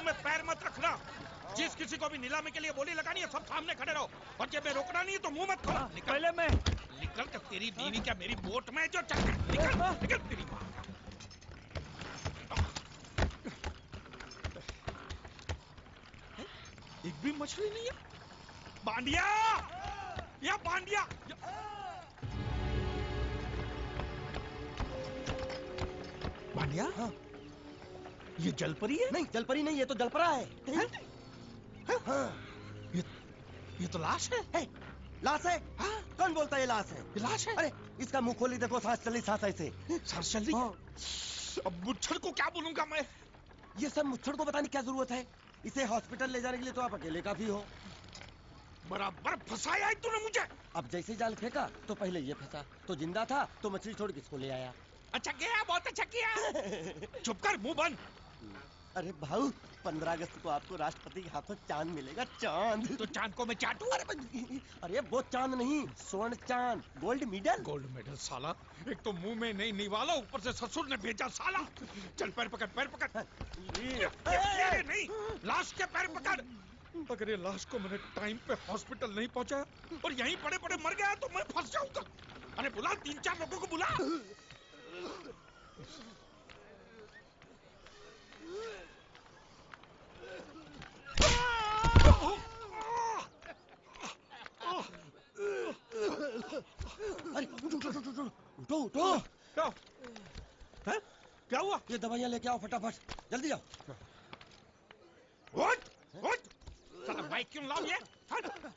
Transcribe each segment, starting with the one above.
में पैर मत रखना। जिस किसी को भी नीलामी के लिए बोली लगानी है सब सामने खड़े रहो, और जब मैं रोकना नहीं है तो मुंह मत खोलो। पहले मैं निकल कर तेरी बीवी क्या मेरी बोट में जो चल निकल निकल तेरी माँ। एक भी मछली नहीं है। बांडिया या बांडिया बांडिया। हाँ। ये जलपरी है? नहीं जलपरी नहीं, ये तो जलपरा है। हाँ। ये तो लाश है। लाश है? हाँ? कौन बोलता है ये लाश है? ये लाश है? अरे इसका मुंह खोली देखो, सांस चली सांस ऐसे। सांस चल रही है? अब मुच्छर को क्या बोलूंगा मैं? ये सब मुच्छर को बताने की क्या जरूरत है? इसे हॉस्पिटल ले जाने के लिए तो आप अकेले काफी हो। बराबर फंसाया है तूने मुझे। अब जैसे जाल फेंका तो पहले ये फंसा, तो जिंदा था तो मछली छोड़ किसको ले आया। अच्छा किया, बहुत अच्छा किया। चुप कर, मुंह बंद। अरे भाऊ 15 अगस्त को आपको राष्ट्रपति के हाथों चांद मिलेगा, चांद। तो चांद को मैं चाटू? अरे वो चांद नहीं, स्वर्ण चांद, गोल्ड मेडल। गोल्ड मेडल साला, एक तो मुंह में नहीं निवाला, ऊपर से ससुर ने भेजा साला। चल पैर पकड़, पैर पकड़। ये नहीं, लाश के पैर पकड़। अगर ये लाश को मैंने टाइम पे हॉस्पिटल नहीं पहुंचाया और यहीं पड़े पड़े मर गया तो मैं फंस जाऊंगा। अरे बुला 3-4 लोगों को बुला। अरे उठो उठो। क्या हुआ? ये दवाइयाँ लेके आओ फटाफट, जल्दी जाओ। उठ उठ साला, बाइक क्यों लाओ ये?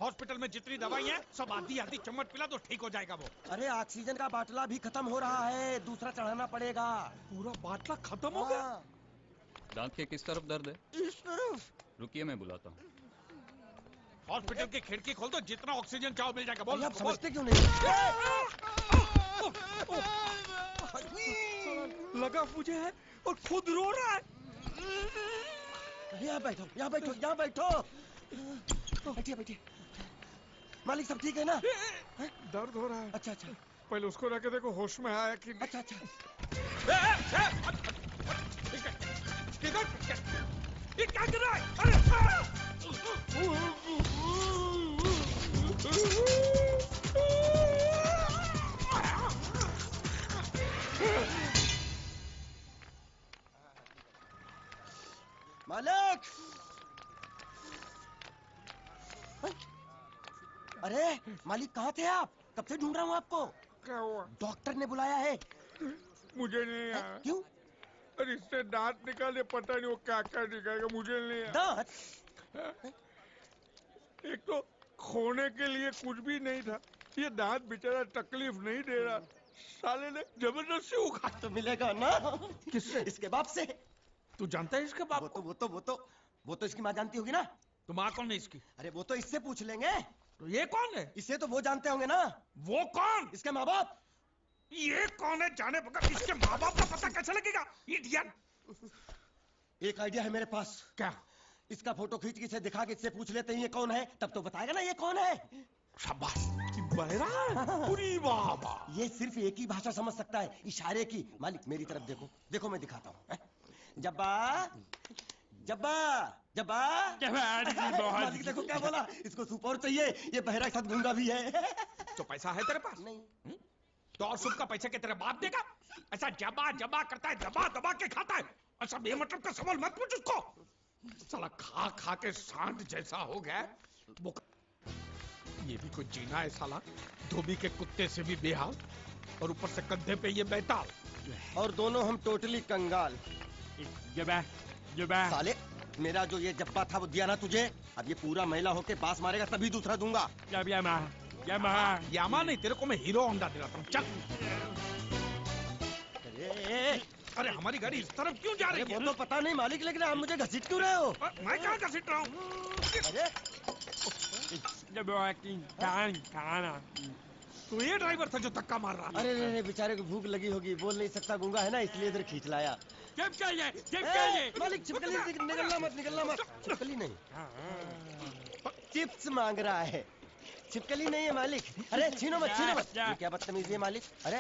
हॉस्पिटल में जितनी दवाई है सब आधी आधी चम्मच पिला दो, ठीक हो जाएगा वो। अरे ऑक्सीजन का बाटला भी खत्म हो रहा है, दूसरा चढ़ाना पड़ेगा। पूरा बाटला खत्म हो गया? दांत के किस तरफ दर्द है? इस तरफ। रुकिए मैं बुलाता हूँ। हॉस्पिटल की खिड़की खोल दो, जितना ऑक्सीजन चाहो मिल जाएगा। बोल। आप समझते क्यों नहीं? लगा मुझे है और खुद रो रहा है। यहाँ बैठो, यहाँ बैठो, यहाँ बैठो। बैठिए बैठिए। मालिक सब ठीक है ना? दर्द हो रहा है। अच्छा अच्छा। पहले उसको रख के देखो होश में आया कि नहीं। अच्छा अच्छा। ये क्या कर रहा है? अरे मालिक! अरे मालिक कहाँ थे आप? कब से ढूंढ रहा हूँ आपको। क्या हुआ? डॉक्टर ने बुलाया है। मुझे नहीं आया। क्यों? अरे इससे दांत निकाले, पता नहीं वो क्या क्या निकालेगा, मुझे नहीं आया। दांत? एक तो खोने के लिए कुछ भी नहीं था, ये दांत बेचारा तकलीफ नहीं दे रहा, साले ने जबरदस्ती उखाड़। तो मिलेगा ना। किससे? इसके बाप से। तू जानता है इसके बाप को? वो तो इसकी माँ जानती होगी ना। तो माँ कौन है इसकी? अरे वो तो इससे पूछ लेंगे। तो ये कौन है? इसे तो वो जानते होंगे ना। वो कौन? इसके माँ बाप। ये कौन है जाने बगैर इसके माँ बाप का पता कैसे लगेगा? इडियट। एक आइडिया है मेरे पास। क्या? इसका फोटो खींच के इसे दिखा के इससे पूछ लेते हैं ये कौन है, तब तो बताएगा ना ये कौन है। शाबाश, बहरा है। पूरी बाबा। ये सिर्फ एक ही भाषा समझ सकता है, इशारे की। मालिक मेरी तरफ देखो, देखो मैं दिखाता हूँ। जब्बा जब्बा जब्बा। मालिक देखो क्या बोला, इसको सूप और चाहिए, ये बहरा के साथ गूंगा भी है। तो पैसा है तेरे पास? नहीं। तो और सूप का पैसा के तेरे बाप देगा? ऐसा जबा जबा करता है, दबा दबा के खाता है। ऐसा बेमतलब का सवाल मत पूछ उसको। साला खा खा के सांड जैसा हो गया। ये भी कोई जीना है साला, धोबी के कुत्ते से भी बेहाल, और ऊपर से कंधे पे ये बैताल, और दोनों हम टोटली कंगाल। साले मेरा जो ये जब्बा था वो दिया ना तुझे, अब ये पूरा मैला होके बास मारेगा तभी दूसरा दूंगा। यामा नहीं, तेरे को मैं हीरो होंडा दिलाता हूँ। चल। अरे हमारी गाड़ी इस तरफ क्यों जा रही है? वो तो पता नहीं मालिक, लेकिन आप मुझे घसीट क्यों रहे हो? मैं क्या घसीट रहा हूँ? तो ये ड्राइवर था जो धक्का मार रहा? अरे बेचारे को भूख लगी होगी, बोल नहीं सकता, गूंगा है ना, इसलिए इधर खींच लाया। मालिक छिपकली निकलना मत। छिपकली नहीं, चिप्स मांग रहा है, छिपकली नहीं है मालिक। अरे छीनो मत। ये क्या बदतमीजी है मालिक। अरे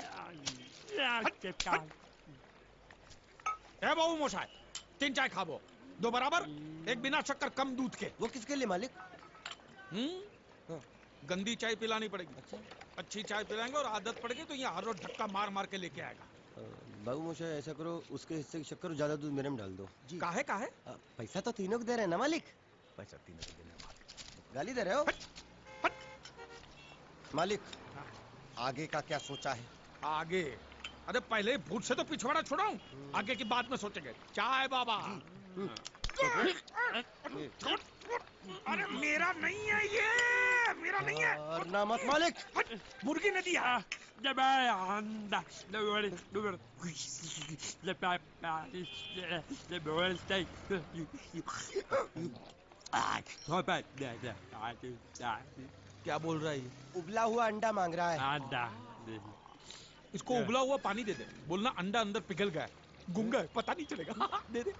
ए बाबू मोशाय, 3 चाय खाबो। दो बराबर, एक बिना शक्कर कम दूध के। वो किसके लिए मालिक? हाँ। गंदी चाय पिलानी पड़ेगी। अच्छा अच्छी चाय पिलाएंगे और आदत पड़ गई तो ये हर रोज धक्का मार मार के लेके आएगा। बाबू मोशे ऐसा करो, उसके हिस्से की शक्कर ज्यादा दूध मेरे में डाल दो। काहे काहे? पैसा तो तीनों को दे रहे हैं ना मालिक? पैसा तीनों को देने वाले। गाली दे रहे हो? हट। मालिक, आगे का क्या सोचा है? आगे? अरे पहले भूत से तो पिछवाड़ा छुड़ाऊं, आगे की बात में सोचेंगे। चाय बाबा। अरे मेरा नहीं है ये, मेरा नहीं है। और ना मत मालिक। मुर्गी ने दिया। क्या बोल रहा है ये? उबला हुआ अंडा मांग रहा है। इसको उबला हुआ पानी दे दे, बोलना अंडा अंदर पिघल गया, गूंगा है, पता नहीं चलेगा। दे दे।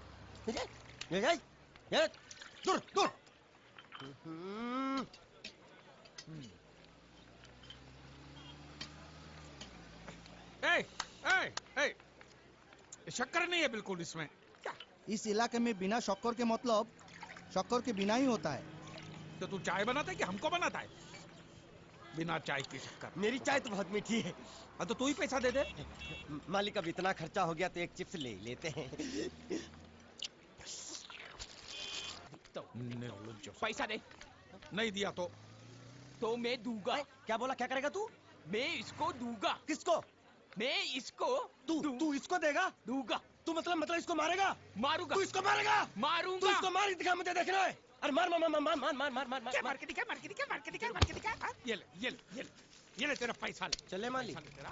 ये दूर दूर। शक्कर नहीं है बिल्कुल इसमें। क्या? इस इलाके में बिना शक्कर के मतलब शक्कर के बिना ही होता है। तो तू चाय बनाता है कि हमको बनाता है? बिना चाय की शक्कर। मेरी चाय तो बहुत मीठी है। हाँ तो तू ही पैसा दे दे। मालिक अब इतना खर्चा हो गया तो एक चिप्स ले लेते हैं। पैसा दे। नहीं दिया तो मैं दूंगा। क्या बोला? क्या करेगा तू? मैं इसको दूंगा। किसको? मैं इसको तू इसको देगा? दूंगा। तू मतलब इसको मारेगा? मारूंगा। तू इसको मारेगा? मारूंगा। तू इसको मार दिखा, मुझे देखना है। अरे मार मार मार मार मार मार मार मार क्या? मार के दिखा, मार के दिखा, मार के दिखा, मार के दिखा। ये ले, ये ले, ये ले, ये ले तेरा पैसा ले। चले मालिक। तेरा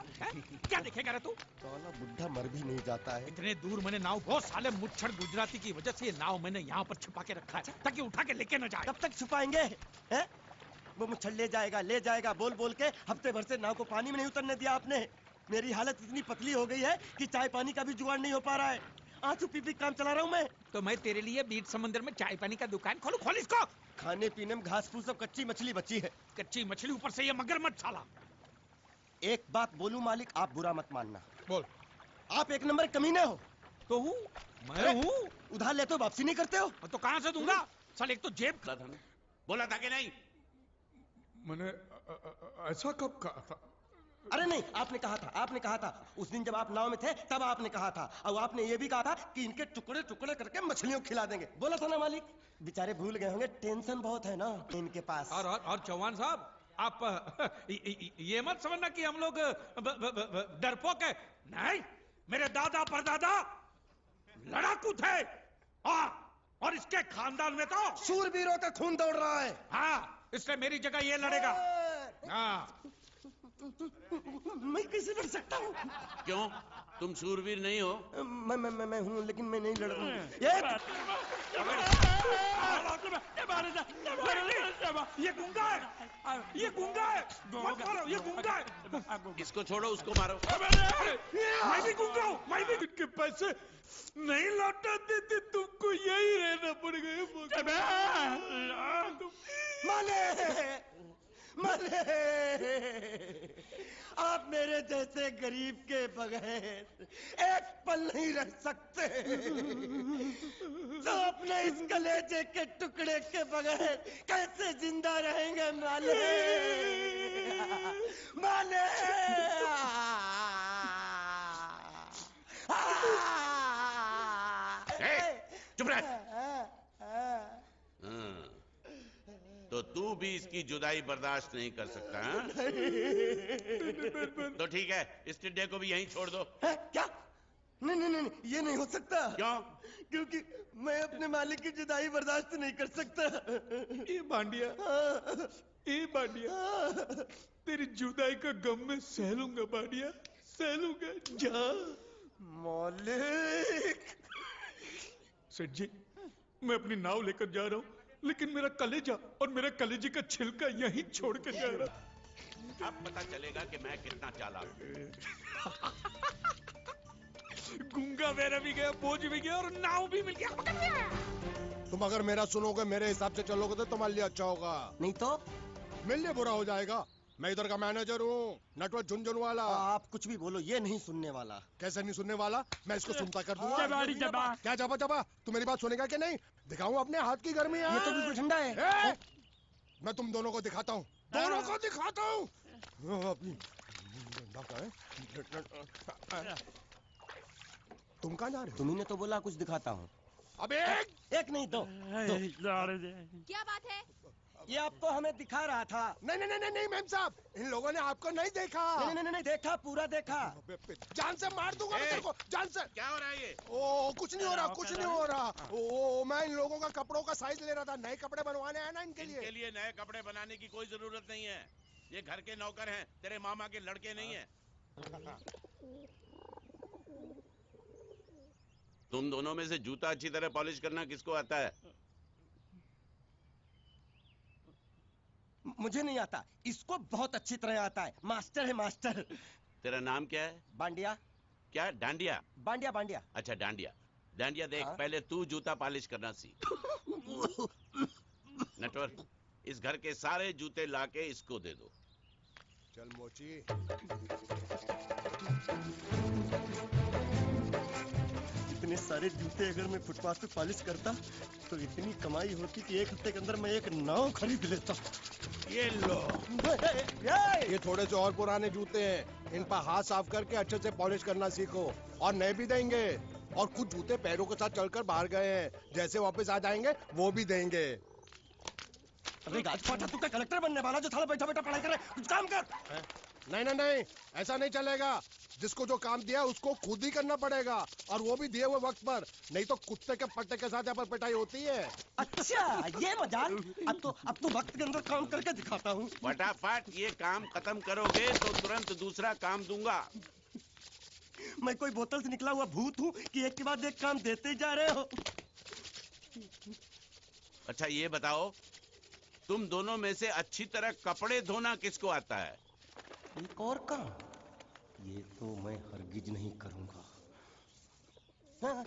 क्या देखेगा रे तू? साला बुढ़ा मर भी नहीं जाता है। इतने दूर मैंने नाव, बहुत साले मुच्छड़ गुजराती की वजह से ये नाव मैंने यहाँ पर छुपा के रखा है ताकि उठा के लेके न जाए। कब तक छुपाएंगे हैं? वो मुच्छड़ ले जाएगा बोल बोल के हफ्ते भर से नाव को पानी में नहीं उतरने दिया आपने। मेरी हालत इतनी पतली हो गई है कि चाय पानी का भी जुगाड़ नहीं हो पा रहा है। आंसू पी काम चला रहा हूँ मैं। तो मैं तेरे लिए बीच समंदर में चाय पानी का दुकान खोलूं? खोल इसको। खाने पीने में घास फूस सब कच्ची मछली बची है। कच्ची मछली, ऊपर से ये मगरमच्छ साला। एक बात बोलूं मालिक, आप बुरा मत मानना। बोल। आप एक नंबर कमीने हो। तो हूँ मैं हूँ। उधार लेते हो, वापसी नहीं करते हो। तो कहाँ से दूंगा? साल एक तो जेब। बोला था कि नहीं? मैंने ऐसा कब कहा था? अरे नहीं, आपने कहा था उस दिन जब आप नाव में थे तब आपने कहा था। और आपने ये भी कहा था कि इनके टुकड़े टुकड़े करके मछलियों खिला देंगे। बोला था ना मालिक? बेचारे भूल गए होंगे, टेंशन बहुत है ना इनके पास। और चौहान साहब, आप ये मत समझना कि हम लोग डरपोक है। नहीं, मेरे दादा परदादा लड़ाकू थे और इसके खानदान में तो शूरवीरों का खून दौड़ रहा है। हाँ, इसलिए मेरी जगह ये लड़ेगा। हाँ। मैं कैसे लड़ सकता हूँ? क्यों? तुम शूरवीर नहीं हो? मैं हूँ, लेकिन मैं नहीं लड़ूंगा। ये गूंगा है, ये गूंगा है। मत मारो, ये गूंगा है। इसको छोड़ो, उसको मारो। मैं भी गूंगा हूँ, मैं भी। इनके पैसे नहीं लौटा देते तुमको यही रहना पड़ेगा। माले, आप मेरे जैसे गरीब के बगैर एक पल नहीं रह सकते। तो अपने इस कलेजे के टुकड़े के बगैर कैसे जिंदा रहेंगे माले? माले, चुप रह। तो तू भी इसकी जुदाई बर्दाश्त नहीं कर सकता है? तो ठीक है, इस टिड्डे को भी यहीं छोड़ दो। क्या? नहीं, ये नहीं हो सकता। क्यों? क्योंकि मैं अपने मालिक की जुदाई बर्दाश्त नहीं कर सकता। ये बांडिया, तेरी जुदाई का गम में सह लूंगा बांडिया, सह लूंगा। जा मालिक। सेठ जी, मैं अपनी नाव लेकर जा रहा हूँ, लेकिन मेरा कलेजा और मेरे कलेजे का छिलका यहीं छोड़ के जा रहा। अब पता चलेगा कि मैं कितना चालाक हूँ। गूंगा मेरा भी गया, बोझ भी गया और नाव भी मिल गया। तुम अगर मेरा सुनोगे, मेरे हिसाब से चलोगे तो तुम्हारे लिए अच्छा होगा, नहीं तो मेरे लिए बुरा हो जाएगा। मैं इधर का मैनेजर हूँ, नटवर झुनझुनवाला। आप कुछ भी बोलो, ये नहीं सुनने वाला। कैसे नहीं सुनने वाला? मैं इसको सुनता कर दूंगा। जबा क्या जबा जबा? तू मेरी बात सुनेगा कि नहीं? दिखाऊं अपने हाथ की गर्मी? ये तो बिल्कुल ठंडा है। मैं तुम दोनों को दिखाता हूँ, दोनों को दिखाता हूँ। तुम कहाँ जा रहे हो? तुम्ही ने तो बोला कुछ दिखाता हूँ। अब एक नहीं दो। क्या बात है? ये आपको हमें दिखा रहा था। नहीं नहीं नहीं नहीं मैम साहब, इन लोगों ने आपको नहीं देखा। नहीं देखा, पूरा देखा। जान से मार दूंगा मैं तेरे को, जान से। क्या हो रहा है ये? ओ कुछ नहीं हो रहा, कुछ नहीं हो रहा। ओ मैं इन लोगों का कपड़ों का साइज ले रहा था, नए कपड़े बनवाने आए ना इनके लिए। इनके लिए नए कपड़े बनाने की कोई जरूरत नहीं है। ये घर के नौकर हैं, तेरे मामा के लड़के नहीं हैं। तुम दोनों में से जूता अच्छी तरह पॉलिश करना किसको आता है? मुझे नहीं आता, इसको बहुत अच्छी तरह आता है। मास्टर है मास्टर। तेरा नाम क्या है? बांडिया। क्या? डांडिया? बांडिया बांडिया। अच्छा डांडिया। डांडिया देख, पहले तू जूता पॉलिश करना सीख। नटवर, इस घर के सारे जूते लाके इसको दे दो। चल मोची। इतने सारे जूते अगर मैं फुटपाथ पे पॉलिश करता तो इतनी कमाई होती कि एक हफ्ते के अंदर मैं एक नाव खरीद लेता। ये लो, ये थोड़े से और पुराने जूते हैं, इन पर हाथ साफ करके अच्छे से पॉलिश करना सीखो। और नए भी देंगे, और कुछ जूते पैरों के साथ चलकर बाहर गए हैं, जैसे वापस आ जाएंगे वो भी देंगे। अबे गाजपाटा, तू क्या कलेक्टर बनने वाला जो थाला बैठा बैठा पढ़ाई करे? कुछ काम कर। नहीं नहीं नहीं, ऐसा नहीं चलेगा। जिसको जो काम दिया उसको खुद ही करना पड़ेगा, और वो भी दिए हुए वक्त पर, नहीं तो कुत्ते के पट्टे के साथ यहाँ पर पिटाई होती है। अच्छा ये मजाक। अब तो वक्त के अंदर काम करके दिखाता हूँ। फटाफट ये काम खत्म करोगे तो तुरंत दूसरा काम दूंगा। मैं कोई बोतल से निकला हुआ भूत हूँ कि एक के बाद एक काम देते जा रहे हो? अच्छा ये बताओ, तुम दोनों में से अच्छी तरह कपड़े धोना किसको आता है? एक और काम? ये तो मैं हरगिज नहीं करूंगा। हाँ।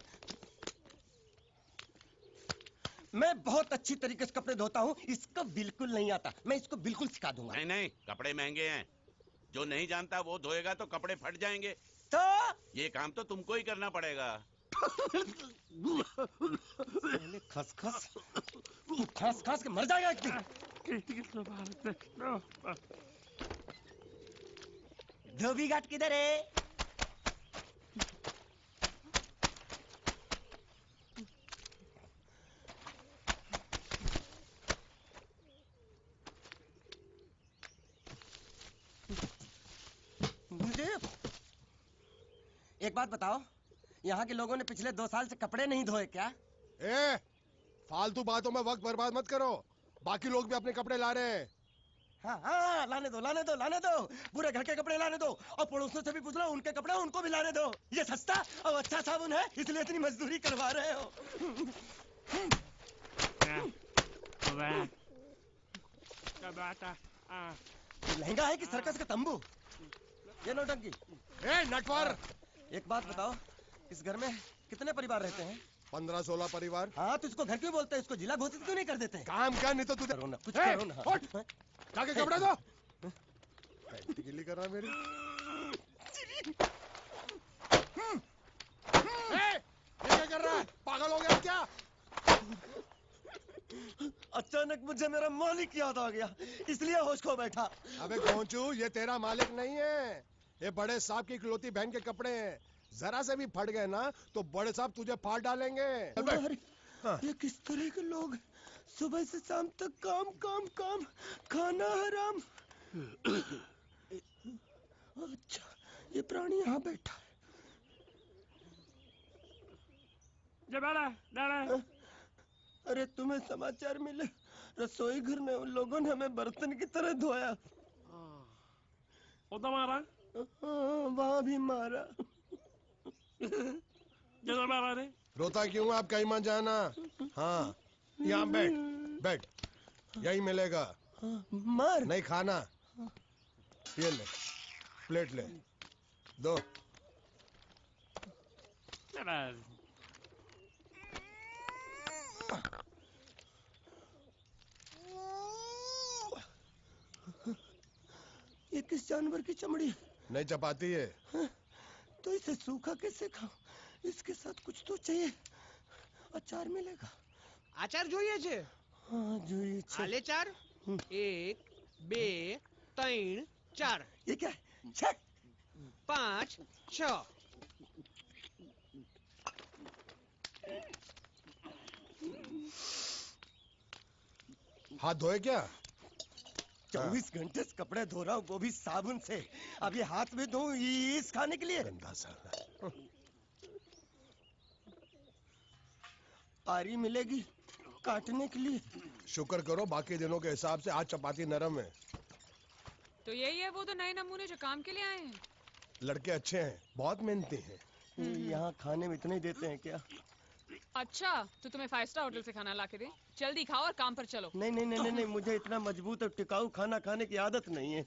मैं बहुत अच्छी तरीके से कपड़े धोता हूँ, इसको बिल्कुल नहीं आता। मैं इसको बिल्कुल सिखा दूंगा। नहीं नहीं, कपड़े महंगे हैं, जो नहीं जानता वो धोएगा तो कपड़े फट जाएंगे। तो ये काम तो तुमको ही करना पड़ेगा। खसखस, तू खस खस के मर जाएगा एक दिन। धोबी घाट किधर है? मुझे एक बात बताओ, यहाँ के लोगों ने पिछले 2 साल से कपड़े नहीं धोए क्या? फालतू बातों में वक्त बर्बाद मत करो, बाकी लोग भी अपने कपड़े ला रहे हैं। हाँ लाने दो। पूरे घर के कपड़े लाने दो, और पड़ोसियों से भी पूछ लो, उनके कपड़े उनको भी लाने दो। ये सस्ता और अच्छा साबुन है, इसलिए इतनी मजदूरी करवा रहे हो। लहंगा है कि सर्कस का तंबू? ये नौटंकी। नटवर, एक बात बताओ, इस घर में कितने परिवार रहते हैं? 15-16 परिवार। हाँ तो इसको घर क्यों बोलते हैं? इसको जिला घोषित क्यों नहीं कर देते? काम क्या, नहीं तो तुझे करो ना, कुछ करो ना। जाके कपड़े दो। पैंट गिल्ली कर रहा है मेरी। ये क्या कर रहा है? पागल हो गया क्या? अचानक मुझे मेरा मालिक याद आ गया, इसलिए होश खो बैठा। अबे गोंचू, ये तेरा मालिक नहीं है, ये बड़े साहब की इकलौती बहन के कपड़े हैं। जरा से भी फट गए ना तो बड़े साहब तुझे फाड़ डालेंगे। ये किस तरह के लोग हैं? सुबह से शाम तक काम काम काम, खाना हराम। अच्छा, ये प्राणी यहाँ बैठा है। अरे तुम्हें समाचार मिले? रसोई घर में उन लोगों ने हमें बर्तन की तरह धोया। मारा? वहाँ भी मारा। रोता क्यों? आप कहीं मत जाना। हाँ, यहाँ बैठ, यही मिलेगा। मार नहीं खाना, ये ले, प्लेट ले, दो। जानवर की चमड़ी नहीं चपाती है। तो इसे सूखा कैसे खाऊं? इसके साथ कुछ तो चाहिए। अचार मिलेगा? આચાર જોઈએ છે? हाँ જોઈએ છે। આલે ચાર 1 2 3 4 ये क्या है? 6 5 6 हाथ धोए क्या? 24 घंटे से कपड़े धो रहा हूँ, वो भी साबुन से। अब ये हाथ में धो इस खाने के लिए? गंदा साला। आरी मिलेगी काटने के लिए? शुक्र करो बाकी दिनों के हिसाब से आज चपाती नरम है। तो यही है वो तो नए नमूने जो काम के लिए आए हैं। लड़के अच्छे हैं, बहुत मेहनती हैं। यहाँ खाने में इतना ही देते हैं क्या? अच्छा तो तुम्हें 5 स्टार होटल से खाना ला के दे? जल्दी खाओ और काम पर चलो। नहीं नहीं नहीं नहीं, मुझे इतना मजबूत और टिकाऊ खाना खाने की आदत नहीं है।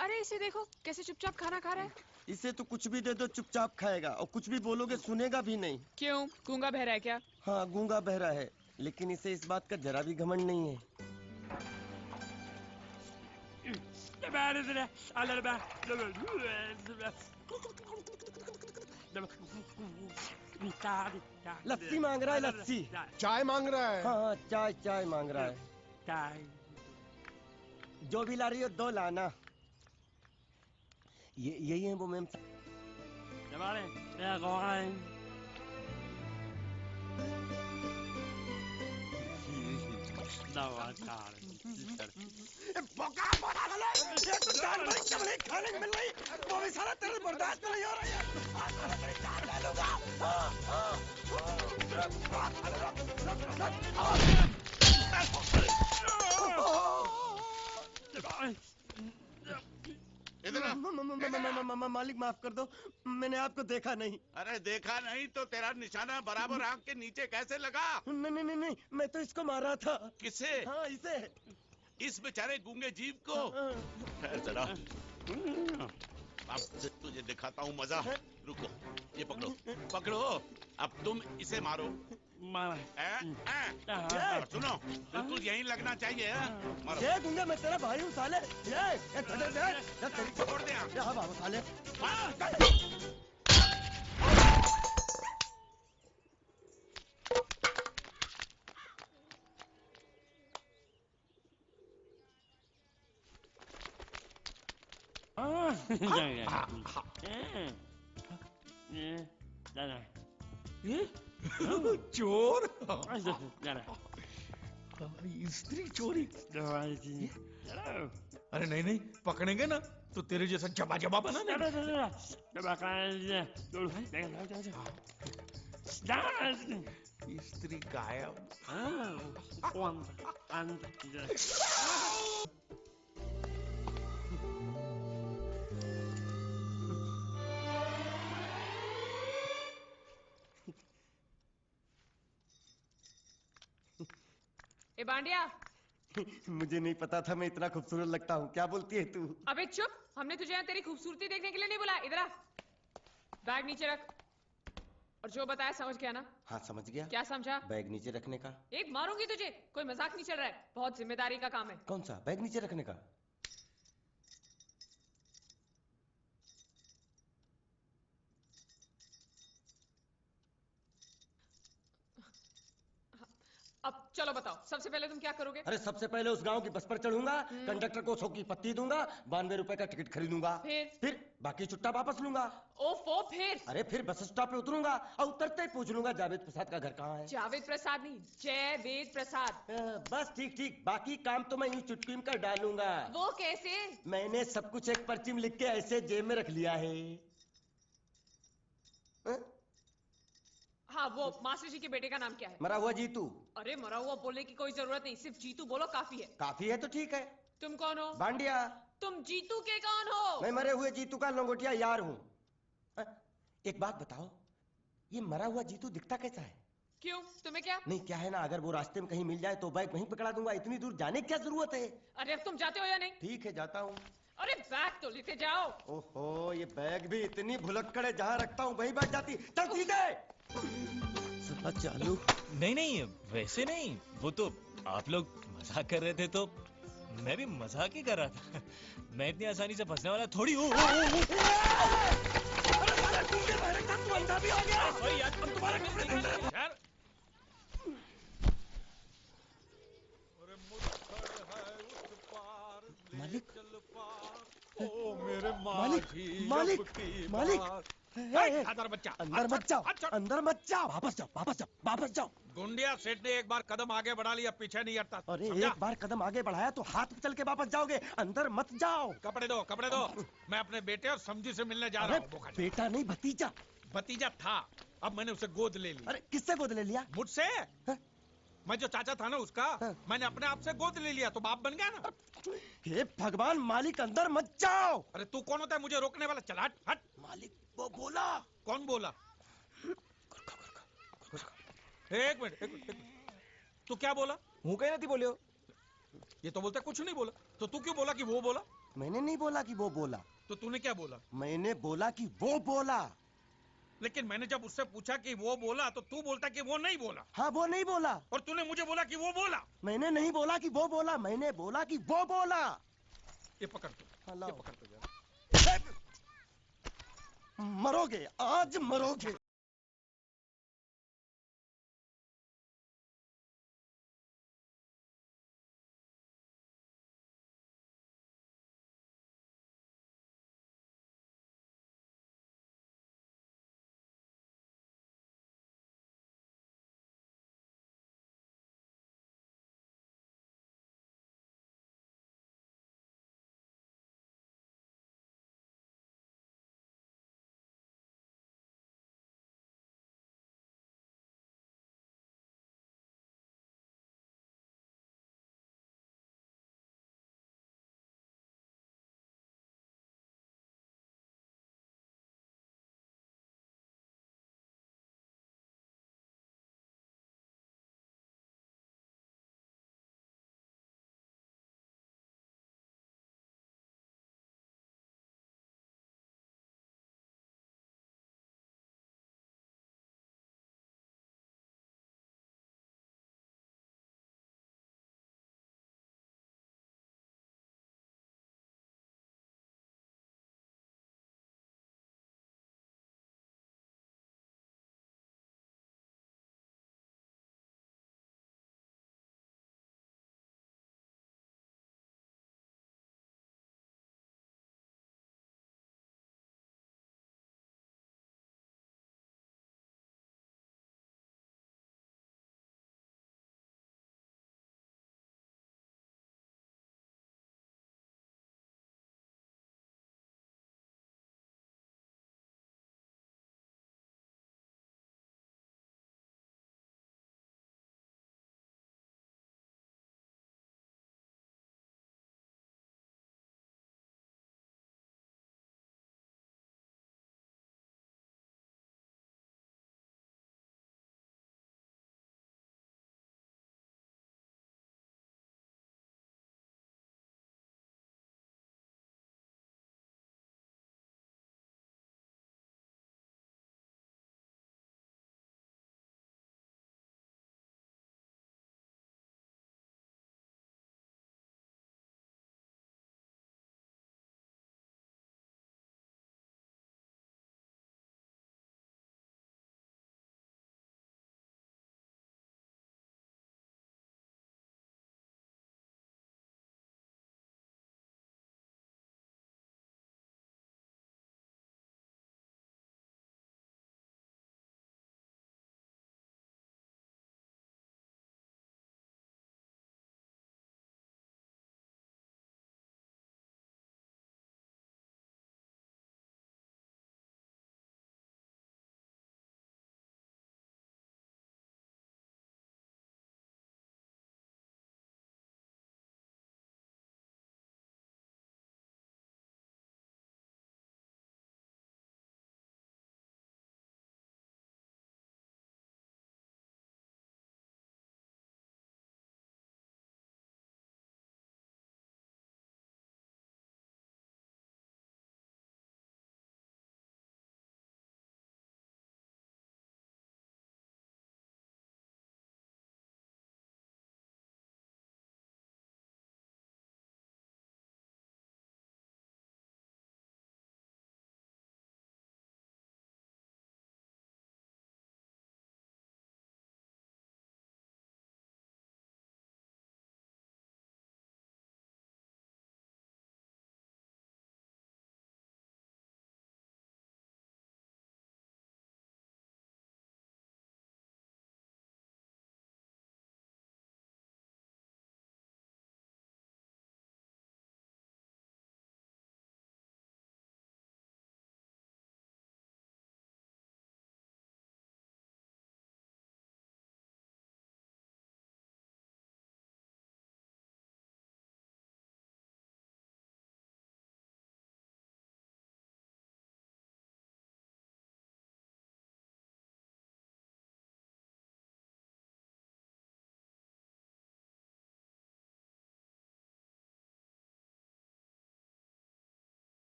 अरे इसे देखो कैसे चुपचाप खाना खा रहा है। इसे तो कुछ भी दे दो चुपचाप खाएगा, और कुछ भी बोलोगे सुनेगा भी नहीं। क्यों, गूंगा बहरा है क्या? हाँ गूंगा बहरा है, लेकिन इसे इस बात का जरा भी घमंड नहीं है। लस्सी मांग रहा है, लस्सी। चाय मांग रहा है। हाँ चाय चाय मांग रहा है। जो भी ला रही हो 2 लाना। ये यही है वो मैम। खाने को मिल रही, वो भी सारा तेरे बर्दाश्त नहीं हो रही मालिक माफ कर दो, मैंने आपको देखा नहीं। अरे देखा नहीं तो तेरा निशाना बराबर आंख के नीचे कैसे लगा? नहीं नहीं नहीं, मैं तो इसको मारा था। किसे? हाँ इसे। इस बेचारे गूंगे जीव को? ठहर जरा, अब तुझे दिखाता हूँ मजा। रुको, ये पकड़ो पकड़ो, अब तुम इसे मारो। सुनो, बिल्कुल यहीं लगना चाहिए। मारो। ये गूंगे मैं तेरा भाई हूँ साले। ये छोड़ दे। हाँ बाबा साले। चोर। स्त्री चोरी। अरे नहीं नहीं, पकड़ेंगे ना तो तेरे जैसा जबा जबा बना देंगे। स्त्री गायब। ए बांडिया, मुझे नहीं पता था मैं इतना खूबसूरत लगता हूँ। क्या बोलती है तू? अबे चुप, हमने तुझे यहाँ तेरी खूबसूरती देखने के लिए नहीं बुलाया। इधर आ, बैग नीचे रख। और जो बताया समझ गया ना? हाँ समझ गया। क्या समझा? बैग नीचे रखने का। एक मारूंगी तुझे, कोई मजाक नहीं चल रहा है, बहुत जिम्मेदारी का काम है। कौन सा? बैग नीचे रखने का। अब चलो बताओ, सबसे पहले तुम क्या करोगे? अरे सबसे पहले उस गांव की बस पर चढ़ूंगा, कंडक्टर को 100 की पत्ती दूंगा, 92 रुपए का टिकट खरीदूंगा। फिर बाकी छुट्टा वापस लूंगा। ओफो, फिर? अरे फिर बस स्टॉप पे उतरूंगा और उतरते ही पूछ लूंगा जावेद प्रसाद का घर कहाँ है। जावेद प्रसाद नहीं, जयवेद प्रसाद। बस ठीक ठीक, बाकी काम तो मैं यूं चुटकी में कर डालूंगा। वो कैसे? मैंने सब कुछ एक पर्ची में लिख के ऐसे जेब में रख लिया है। हाँ, वो मास्टर जी के बेटे का नाम क्या है? मरा हुआ जीतू। अरे मरा हुआ बोलने की कोई जरूरत नहीं, सिर्फ जीतू बोलो काफी है। काफी है तो ठीक है। तुम कौन हो? बांडिया। तुम जीतू के कौन हो? मैं मरे हुए जीतू का लंगोटिया यार हूँ। एक बात बताओ, ये मरा हुआ जीतू दिखता कैसा है? क्यों, तुम्हें क्या? नहीं क्या है ना, अगर वो रास्ते में कहीं मिल जाए तो बैग वहीं पकड़ा दूंगा। इतनी दूर जाने की क्या जरूरत है? अरे अब तुम जाते हो या नहीं? ठीक है जाता हूँ। अरे बैग तो लेते जाओ। ओहो, ये बैग भी इतनी भुलक्कड़ है, जहाँ रखता हूँ वहीं बैठ जाती। चल सीधे। चालू। नहीं नहीं, वैसे नहीं, वो तो आप लोग मजाक कर रहे थे तो मैं भी मजाक ही कर रहा था। मैं इतनी आसानी से फंसने वाला थोड़ी हूँ। सॉरी यार, अब तुम्हारा यार। मालिक, ओ मेरे मालिक, मालिक, मालिक, अंदर बच्चा, अंदर मत जाओ, अंदर मत जाओ, वापस जाओ, वापस जाओ, वापस जाओ। गुंडिया सेठ ने एक बार कदम आगे बढ़ा लिया, पीछे नहीं हटता। अरे समझा? एक बार कदम आगे बढ़ाया तो हाथ पे चल के वापस जाओगे, अंदर मत जाओ। कपड़े दो, कपड़े दो। मैं अपने बेटे और समझी से मिलने जा रहा हूँ। बेटा नहीं, भतीजा। भतीजा था, अब मैंने उसे गोद ले लिया। अरे किससे गोद ले लिया? मुझसे। मैं जो चाचा था ना उसका, मैंने अपने आप से गोद ले लिया तो बाप बन गया ना। हे भगवान, मालिक अंदर मत जाओ। अरे तू कौन होता है मुझे रोकने वाला? चल हट, हट। मालिक वो बोला। कौन बोला? एक मिनट, एक मिनट। तू क्या बोला? हूँ कहीं नहीं बोलियो। ये तो बोलता कुछ नहीं बोला, तो तू क्यों बोला कि वो बोला? मैंने नहीं बोला कि वो बोला। तो तूने क्या बोला? मैंने बोला कि वो बोला। लेकिन मैंने जब उससे पूछा कि वो बोला तो तू बोलता कि वो नहीं बोला। हाँ वो नहीं बोला। और तूने मुझे बोला कि वो बोला। मैंने नहीं बोला कि वो बोला, मैंने बोला कि वो बोला। ये पकड़ तू, ये पकड़ तू। मरोगे, आज मरोगे।